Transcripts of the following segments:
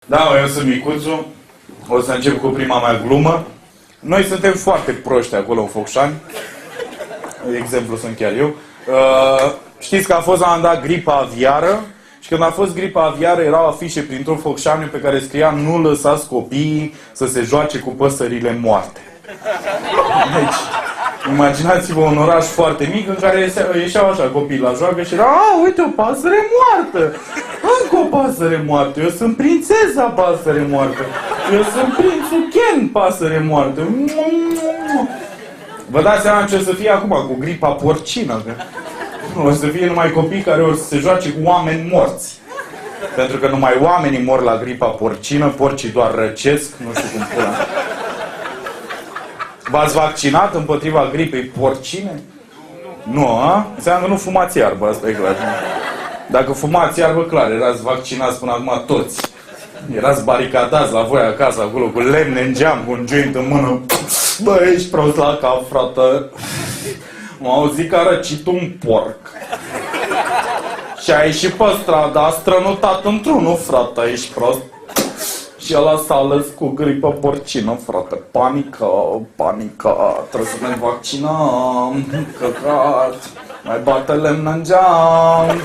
Da, eu sunt Micuțu. O să încep cu prima mea glumă. Noi suntem foarte proști acolo în Focșani. Exemplu sunt chiar eu. Știți că a fost la un dat gripa aviară. Și când a fost gripa aviară erau afișe prin tot Focșaniul pe care scria: nu lăsați copiii să se joace cu păsările moarte. Deci, imaginați-vă un oraș foarte mic în care ieșeau așa copii la joacă și era: uite o pasăre moartă! Încă o pasăre moartă! Eu sunt prințesa pasăre moartă! Eu sunt prințul Ken pasăre moartă! Vă dați seama ce o să fie acum cu gripa porcină? Că o să fie numai copii care o să se joace cu oameni morți. Pentru că numai oamenii mor la gripa porcină, porcii doar răcesc, nu știu cum pula. V-ați vaccinat împotriva gripei porcine? Nu, a? Înseamnă că nu fumați iarbă, asta e clar. Dacă fumați iarbă, clar, erați vaccinați până acum toți. Erați baricadați la voi acasă, acolo, cu lemne în geam, cu un joint în mână. Bă, ești prost la cap, frată. M-a auzit că a răcit un porc. Și a ieșit pe stradă, a strănutat într-unul, frate, ești prost. Și ăla s-a ales cu gripă porcină, frate. Panică, panică, trebuie să ne vaccinăm, căcat. Mai bate lemn în geam.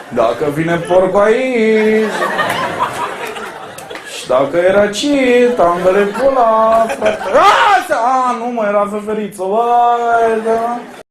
Dacă vine porcul aici. Și dacă e răcit, am de pula, frate. Nu mă, era veveriță, băi, da.